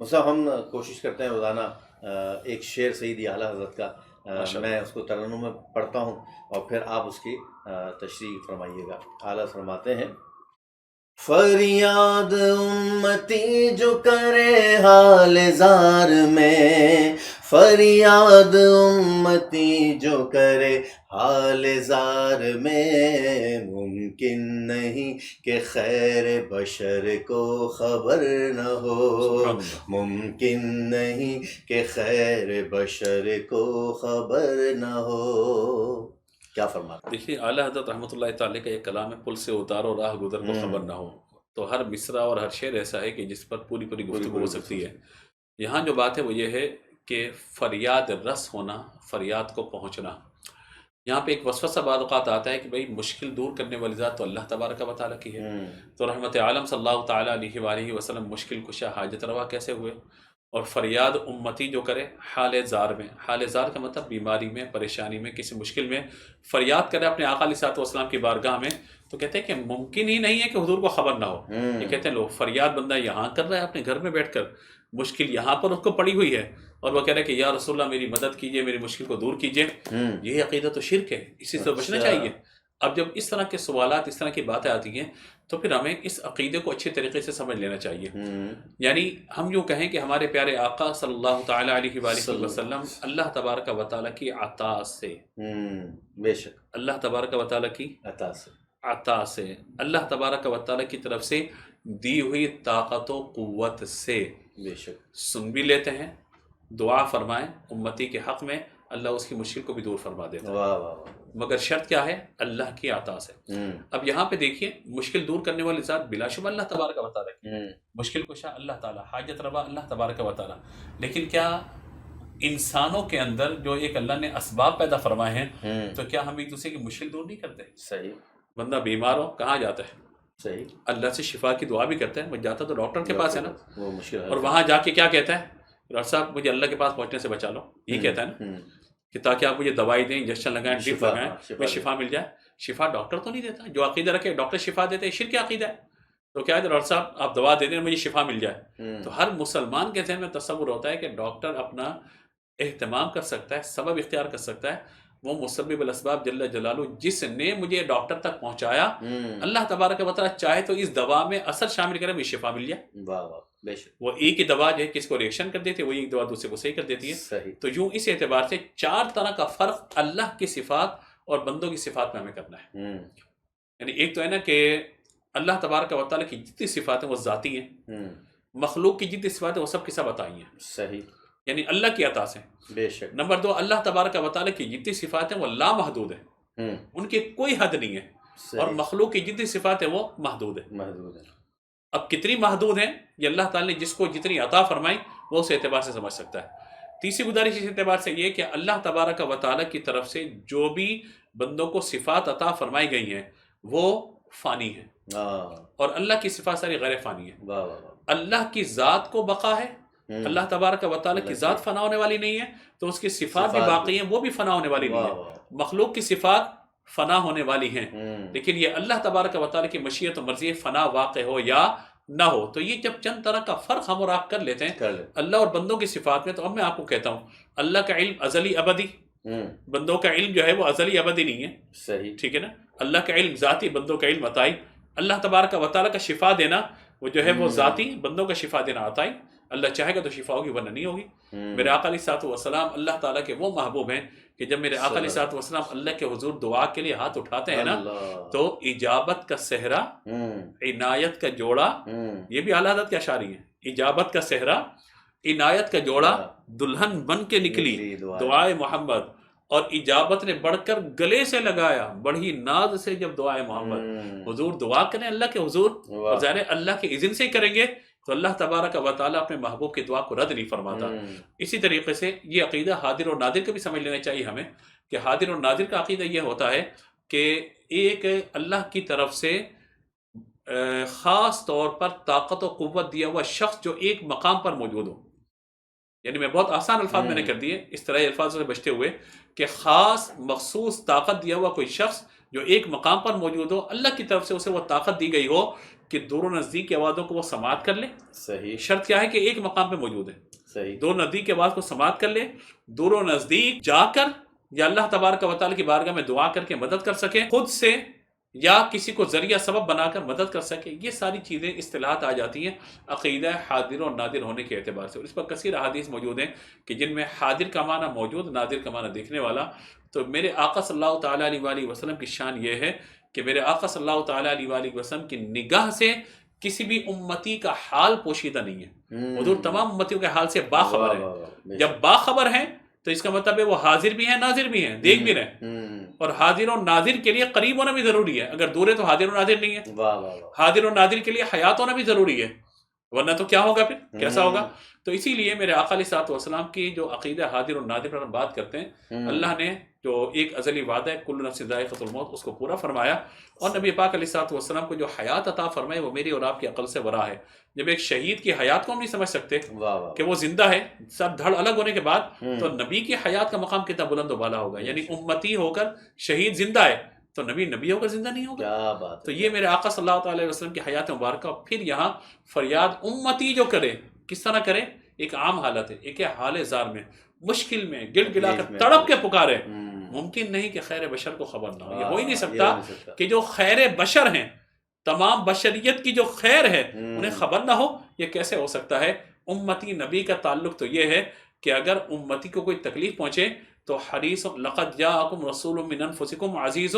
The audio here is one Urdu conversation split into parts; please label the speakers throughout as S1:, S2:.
S1: صاحب ہم کوشش کرتے ہیں روزانہ ایک شعر سیدی اعلیٰ حضرت کا میں اس کو ترنم میں پڑھتا ہوں اور پھر آپ اس کی تشریح فرمائیے گا۔ اعلیٰ فرماتے ہیں: فریاد امتی جو کرے حال زار میں، فریاد امتی جو کرے حال زار میں، ممکن نہیں کہ خیر بشر کو خبر نہ ہو، ممکن نہیں کہ خیر بشر کو خبر نہ ہو۔ کیا فرماتے ہیں؟
S2: دیکھیے اعلیٰ حضرت رحمۃ اللہ تعالی کا یہ کلام ہے، پل سے اتارو راہ گزر کو خبر نہ ہو۔ تو ہر مصرع اور ہر شعر ایسا ہے کہ جس پر پوری گفتگو ہو سکتی ہے۔ یہاں جو بات ہے وہ یہ ہے کہ فریاد رس ہونا، فریاد کو پہنچنا۔ یہاں پہ ایک وسوسہ بعض اوقات آتا ہے کہ بھئی مشکل دور کرنے والی ذات تو اللہ تبارک و تعالیٰ کی ہے، تو رحمت عالم صلی اللہ تعالیٰ علیہ وآلہ وسلم مشکل کشا حاجت روا کیسے ہوئے؟ اور فریاد امتی جو کرے حال زار میں، حال زار کا مطلب بیماری میں، پریشانی میں، کسی مشکل میں فریاد کرے اپنے آقا علیہ السلام کی بارگاہ میں، تو کہتے ہیں کہ ممکن ہی نہیں ہے کہ حضور کو خبر نہ ہو۔ یہ کہتے ہیں لوگ فریاد بندہ یہاں کر رہا ہے اپنے گھر میں بیٹھ کر، مشکل یہاں پر اس کو پڑی ہوئی ہے، اور وہ کہہ رہے ہیں کہ یا رسول اللہ میری مدد کیجئے، میری مشکل کو دور کیجئے۔ یہ عقیدہ تو شرک ہے، اسی سے بچنا چاہیے۔ اب جب اس طرح کے سوالات، اس طرح کی باتیں آتی ہیں تو پھر ہمیں اس عقیدے کو اچھے طریقے سے سمجھ لینا چاہیے۔ یعنی ہم یوں کہیں کہ ہمارے پیارے آقا صلی اللہ تعالیٰ علیہ وآلہ وسلم اللہ تبارک و تعالیٰ کی عطا سے،
S1: بے شک
S2: اللہ تبارک و تعالیٰ کی عطا سے، اللہ تبارک و تعالیٰ کی طرف سے دی ہوئی طاقت و قوت سے
S1: بے شک
S2: سن بھی لیتے ہیں، دعا فرمائیں امتی کے حق میں، اللہ اس کی مشکل کو بھی دور فرما دیتا ہے۔
S1: واہ واہ واہ۔
S2: مگر شرط کیا ہے؟ اللہ کی عطا سے۔ اب یہاں پہ دیکھیے مشکل دور کرنے والی ذات بلا شبہ اللہ تبارک و تعالیٰ کی، مشکل کشا اللہ تعالیٰ، حاجت روا اللہ تبارک و تعالیٰ۔ لیکن کیا انسانوں کے اندر جو ایک اللہ نے اسباب پیدا فرمائے ہیں، تو کیا ہم ایک دوسرے کی مشکل دور نہیں کرتے؟
S1: صحیح۔
S2: بندہ بیمار ہو کہاں جاتا ہے؟
S1: صحیح،
S2: اللہ سے شفا کی دعا بھی کرتا ہے، وہ جاتا تو ڈاکٹر کے پاس ہے نا،
S1: وہ مشکل ہے،
S2: اور وہاں جا کے کیا کہتا ہے؟ ڈاکٹر صاحب مجھے اللہ کے پاس پہنچنے سے بچا لو، یہ کہتا ہے نا، کہ تاکہ آپ مجھے دوائی دیں، انجیکشن لگائیں، ڈرپ لگائیں، میں شفا مل جائے۔ شفا ڈاکٹر تو نہیں دیتا، جو عقیدہ رکھے ڈاکٹر شفا دیتے ہیں، شرک عقیدہ ہے۔ تو کیا ہے ڈاکٹر صاحب آپ دوا دے دیں مجھے شفا مل جائے۔ تو ہر مسلمان کے ذہن میں تصور ہوتا ہے کہ ڈاکٹر اپنا اہتمام کر سکتا ہے، سبب اختیار کر سکتا ہے، وہ مسبب الاسباب جل جلالہ جس نے مجھے ڈاکٹر تک پہنچایا، اللہ تبارک و تعالیٰ چاہے تو اس دوا میں اثر شامل کرے، مجھے شفا مل جائے۔
S1: واہ واہ، بے شک۔
S2: وہ ایک ہی دوا جو ہے کس کو ریئیکشن کر دیتی ہے، وہ ایک دوا دوسرے کو صحیح کر دیتی ہے۔
S1: صحیح۔
S2: تو یوں اس اعتبار سے چار طرح کا فرق اللہ کی صفات اور بندوں کی صفات میں ہمیں کرنا ہے۔ یعنی ایک تو ہے نا کہ اللہ تبارک و تعالیٰ کی جتنی صفات ہیں وہ ذاتی ہیں، مخلوق کی جتنی صفات ہیں وہ سب کی سب عطائی ہیں،
S1: صحیح،
S2: یعنی اللہ کی عطا سے۔
S1: بے شک۔
S2: نمبر دو، اللہ تبارک و تعالیٰ کی جتنی صفات ہیں وہ لامحدود ہیں، ان کی کوئی حد نہیں ہے، اور مخلوق کی جتنی صفات ہیں وہ محدود ہیں۔
S1: محدود ہے۔
S2: اب کتنی محدود ہیں یہ اللہ تعالیٰ نے جس کو جتنی عطا فرمائی وہ اس اعتبار سے سمجھ سکتا ہے۔ تیسری گزارش اس اعتبار سے یہ کہ اللہ تبارک و تعالیٰ کی طرف سے جو بھی بندوں کو صفات عطا فرمائی گئی ہیں وہ فانی ہیں، اور اللہ کی صفات ساری غیر فانی ہیں۔ اللہ کی ذات کو بقا ہے، اللہ تبارک و تعالیٰ کی ذات فنا ہونے والی نہیں ہے، تو اس کی صفات بھی باقی ہیں، وہ بھی فنا ہونے والی نہیں ہے۔ مخلوق کی صفات فنا ہونے والی ہیں، لیکن یہ اللہ تبارک و تعالیٰ کی مشیت و مرضی فنا واقع ہو یا نہ ہو۔ تو یہ جب چند طرح کا فرق ہم اور آپ کر لیتے ہیں اللہ اور بندوں کی صفات میں، تو اب میں آپ کو کہتا ہوں اللہ کا علم ازلی ابدی، بندوں کا علم جو ہے وہ ازلی ابدی نہیں ہے،
S1: صحیح،
S2: ٹھیک ہے نا۔ اللہ کا علم ذاتی، بندوں کا علم عطائی۔ اللہ تبارک و تعالیٰ کا شفا دینا وہ جو ہے وہ ذاتی، بندوں کا شفا دینا عطائی۔ اللہ چاہے گا تو شفا ہوگی ورنہ نہیں ہوگی۔ میرے آقا علیہ الصلوۃ والسلام اللہ تعالیٰ کے وہ محبوب ہیں کہ جب میرے آقا علیہ الصلوۃ والسلام اللہ کے حضور دعا کے لیے ہاتھ اٹھاتے ہیں نا، تو اجابت کا صحرا، عنایت کا جوڑا، یہ بھی اعلیٰ حضرت کے اشعاری ہیں، اجابت کا صحرا، عنایت کا جوڑا، دلہن بن کے نکلی دعائے محمد، اور اجابت نے بڑھ کر گلے سے لگایا بڑی ناز سے جب دعائے محمد۔ حضور دعا کریں اللہ کے حضور، اور ظاہر اللہ کے اذن سے ہی کریں گے تو اللہ تبارک و تعالیٰ اپنے محبوب کی دعا کو رد نہیں فرماتا۔ اسی طریقے سے یہ عقیدہ حاضر اور ناظر کا بھی سمجھ لینا چاہیے ہمیں، کہ حاضر اور ناظر کا عقیدہ یہ ہوتا ہے کہ ایک اللہ کی طرف سے خاص طور پر طاقت و قوت دیا ہوا شخص جو ایک مقام پر موجود ہو، یعنی میں بہت آسان الفاظ میں نے کر دیے اس طرح الفاظوں سے بچتے ہوئے، کہ خاص مخصوص طاقت دیا ہوا کوئی شخص جو ایک مقام پر موجود ہو، اللہ کی طرف سے اسے وہ طاقت دی گئی ہو کہ دور و نزدیک کی آوازوں کو وہ سماعت کر لے.
S1: صحیح.
S2: شرط کیا ہے کہ ایک مقام پہ موجود ہے.
S1: صحیح.
S2: دور نزدیک کی آواز کو سماعت کر لے, دور و نزدیک جا کر یا اللہ تبارک و تعالی کی بارگاہ میں دعا کر کے مدد کر سکے, خود سے یا کسی کو ذریعہ سبب بنا کر مدد کر سکے. یہ ساری چیزیں اصطلاحات آ جاتی ہیں عقیدہ حاضر اور نادر ہونے کے اعتبار سے, اور اس پر کثیر احادیث موجود ہیں کہ جن میں حاضر کا معنی موجود, نادر کا معنی دیکھنے والا. تو میرے آقا صلی اللہ تعالیٰ علیہ وآلہ وسلم کی شان یہ ہے کہ میرے آقا صلی اللہ تعالیٰ علیہ وآلہ وسلم کی نگاہ سے کسی بھی امتی کا حال پوشیدہ نہیں ہے. حضور تمام امتیوں کے حال سے باخبر ہے. جب باخبر ہیں تو اس کا مطلب ہے وہ حاضر بھی ہیں ناظر بھی ہیں, دیکھ بھی رہے. اور حاضر اور ناظر کے لیے قریب ہونا بھی ضروری ہے. اگر دور ہے تو حاضر اور ناظر نہیں ہے. حاضر اور ناظر کے لیے حیات ہونا بھی ضروری ہے, ورنہ تو کیا ہوگا, پھر کیسا ہوگا. تو اسی لیے میرے آقا علیہ الصلوۃ والسلام کی جو عقیدہ حاضر اور ناظر پر ہم بات کرتے ہیں, اللہ نے جو ایک ازلی وعدہ ہے کل نفس ذائقۃ الموت, اس کو پورا فرمایا. اور نبی پاک علیہ الصلوۃ والسلام کو جو حیات عطا فرمائے وہ میری اور آپ کی عقل سے ورا ہے. جب ایک شہید کی حیات کو ہم نہیں سمجھ سکتے کہ وہ زندہ ہے, سب دھڑ الگ ہونے کے بعد, تو نبی کی حیات کا مقام کتنا بلند و بالا ہوگا. یعنی امتی ہو کر شہید زندہ ہے تو نبی ہو کر زندہ نہیں ہوگا.
S1: کیا بات.
S2: تو یہ میرے آقا صلی اللہ علیہ وسلم کی حیات مبارکہ. پھر یہاں فریاد امتی جو کرے, کس طرح کرے, ایک عام حالت ہے, ایک حال زار میں, مشکل میں گڑ گڑا کر تڑپ کے پکارے. ممکن نہیں کہ خیر بشر کو خبر نہ ہو, یہ ہو ہی نہیں سکتا کہ جو خیر بشر ہیں, تمام بشریت کی جو خیر ہے, انہیں خبر نہ ہو. یہ کیسے ہو سکتا ہے؟ امتی نبی کا تعلق تو یہ ہے کہ اگر امتی کو کوئی تکلیف پہنچے تو حریص لقد جاءکم رسول من انفسکم عزیز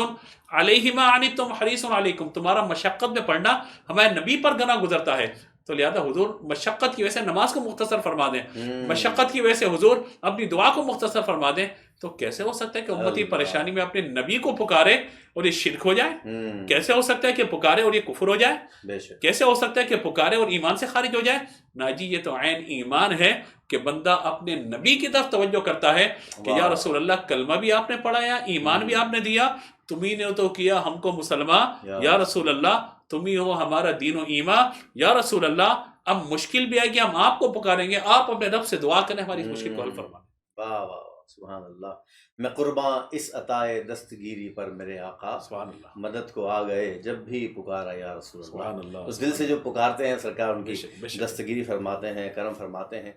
S2: علیہ ما عنتم حریص علیکم, تمہارا مشقت میں پڑھنا ہمارے نبی پر گناہ گزرتا ہے. تو لہذا حضور مشقت کی وجہ سے نماز کو مختصر فرما دیں, مشقت کی وجہ سے حضور اپنی دعا کو مختصر فرما دیں. تو کیسے ہو سکتا ہے کہ امتی پریشانی میں اپنے نبی کو پکارے اور یہ شرک ہو جائے؟ کیسے ہو سکتا ہے کہ پکارے اور یہ کفر ہو جائے؟ کیسے ہو سکتا ہے کہ پکارے اور ایمان سے خارج ہو جائے؟ نا جی, یہ تو عین ایمان ہے کہ بندہ اپنے نبی کی طرف توجہ کرتا ہے کہ یا رسول اللہ کلمہ بھی آپ نے پڑھایا, ایمان بھی آپ نے دیا, تمہیں نے تو کیا ہم کو مسلمان, یا رسول اللہ تمہیں ہو ہمارا دین و ایمان, یا رسول اللہ اب مشکل بھی آئے گی ہم آپ کو پکاریں گے, آپ اپنے رب سے دعا کریں ہماری اس مشکل کو حل فرمائیں.
S1: واہ واہ سبحان اللہ. میں قرباں اس عطائے دستگیری پر میرے آقا
S2: سبحان اللہ
S1: مدد کو آ گئے, جب بھی پکارا یا رسول
S2: سبحان اللہ,
S1: اس دل سے جو پکارتے ہیں سرکار ان کی
S2: بے شک
S1: دستگیری فرماتے ہیں, کرم فرماتے ہیں.